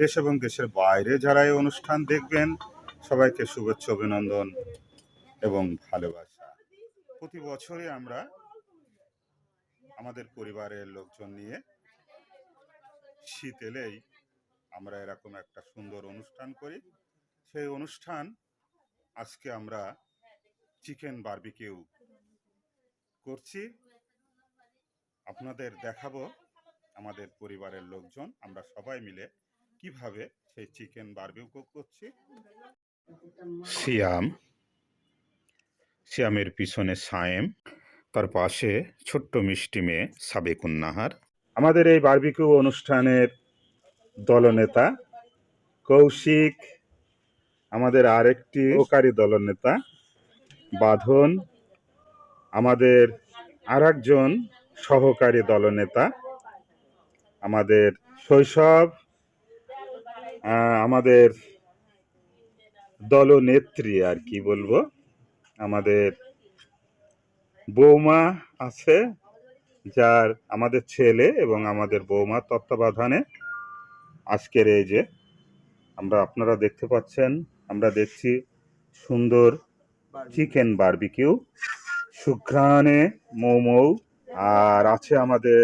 দেশ এবং দেশের বাইরে যারা এই অনুষ্ঠান দেখবেন সবাইকে শুভেচ্ছা, অভিনন্দন এবং ভালোবাসা। প্রতি বছরই আমরা আমাদের পরিবারের লোকজন নিয়ে শীত এলেই আমরা এরকম একটা সুন্দর অনুষ্ঠান করি। সেই অনুষ্ঠান আজকে আমরা চিকেন বারবিকিউ করছি, আপনাদের দেখাবো আমাদের পরিবারের লোকজন আমরা সবাই মিলে কিভাবে সেই চিকেন বারবিকিউ করছি। সিয়ামের পিছনে সায়েম, তার পাশে ছোট্ট মিষ্টি মেয়ে সাবেকুন নাহার। আমাদের এই বারবিকিউ অনুষ্ঠানের দলনেতা কৌশিক, আমাদের আরেকটি সহকারী দলনেতা বাঁধন, আমাদের আরেকজন সহকারী দলনেতা, আমাদের শৈশব, আমাদের দলনেত্রী আর কি বলবো, আমাদের বৌমা আছে, যার আমাদের ছেলে এবং আমাদের বৌমা তত্ত্বাবধানে আজকের এই যে আপনারা দেখতে পাচ্ছেন, আমরা দেখছি সুন্দর চিকেন বারবিকিউ, সুঘ্রাণে মৌ মৌ। আর আছে আমাদের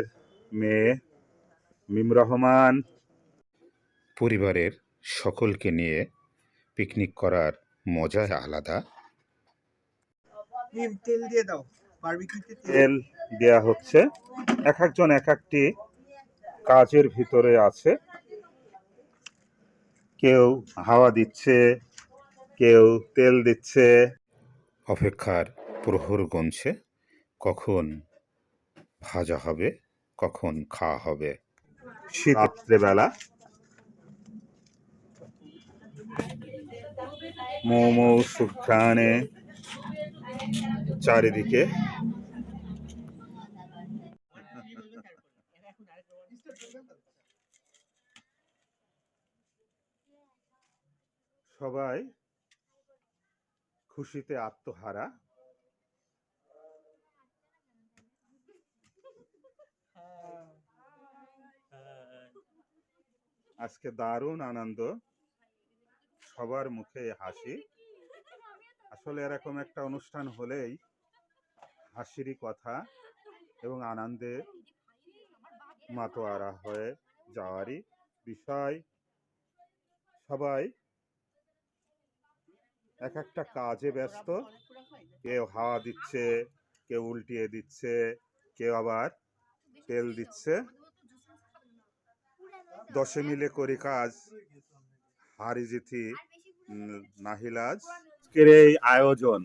মেয়ে মিম রহমান। পরিবারের সকলকে নিয়ে পিকনিক করার মজাই আলাদা। তেল দিয়ে দাও, বারবিকিউতে তেল দেয়া হচ্ছে, এক একজন এক একটি কাজের ভিতরে আছে, কেউ হাওয়া দিচ্ছে, কেউ তেল দিচ্ছে। অপেক্ষার প্রহর গুনছে, কখন ভাজা হবে, কখন খাওয়া হবে। রাত্রেবেলা মোমো সুঘ্রাণে চারিদিকে। সবাই খুশিতে আত্মহারা। আজকে দারুণ আনন্দ, সবার মুখে হাসি। আসলে এরকম একটা অনুষ্ঠান হলেই হাসিরই কথা এবং আনন্দে মাতোয়ারা হয়ে যাওয়ারই বিষয়। সবাই এক একটা কাজে ব্যস্ত, কেউ হাওয়া দিচ্ছে, কেউ উল্টিয়ে দিচ্ছে, কেউ আবার তেল দিচ্ছে। দশে মিলে করি কাজ, হারি জিতি নাহিলাজ। আজকের এই আয়োজন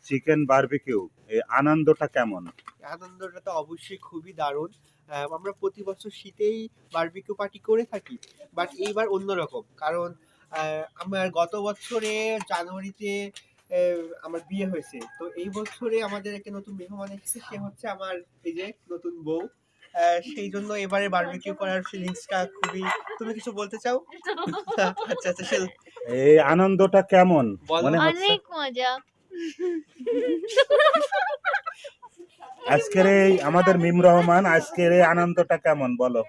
চিকেন বারবিকিউ, এই আনন্দটা কেমন? আনন্দটা তো অবশ্যই খুবই দারুণ। আমরা প্রতি বছর শীতেই বারবিকিউ পার্টি করে থাকি, বাট এইবার অন্যরকম, কারণ আমার গত বছরে জানুয়ারিতে আমার বিয়ে হয়েছে, তো এই বছরে আমাদের একটা নতুন মেহমান এসেছে, সে হচ্ছে আমার এই যে নতুন বউ। সেই জন্য এবারে বারবিকিউ করার ফিলিংসটা খুবই। তুমি কিছু বলতে চাও? আচ্ছা আচ্ছা, এই আনন্দটা কেমন মনে হচ্ছে? অনেক মজা। আজকের এই আমাদের মিম রহমান, আজকের এই আনন্দটা কেমন বলো?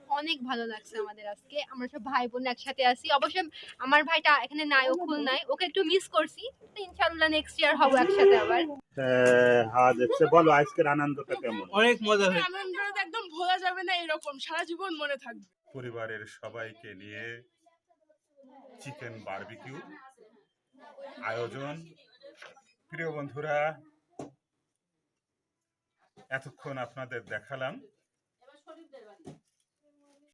অনেক ভালো লাগছে আমাদের আজকে, আমরা সব ভাই বোন একসাথে আছি। অবশ্য আমার ভাইটা এখানে নাই, ও খুলনায়, ওকে একটু মিস করছি, তো ইনশাআল্লাহ নেক্সট ইয়ার হবো একসাথে আবার। হ্যাঁ দেখছে, বলো আজকের আনন্দটা কেমন? অনেক মজা হয়েছে। আনন্দটা একদম ভোলা যাবে না, এরকম সারা জীবন মনে থাকবে। পরিবারের সবাইকে নিয়ে চিকেন বারবিকিউ আয়োজন। প্রিয় বন্ধুরা, এতক্ষণ আপনাদের দেখালাম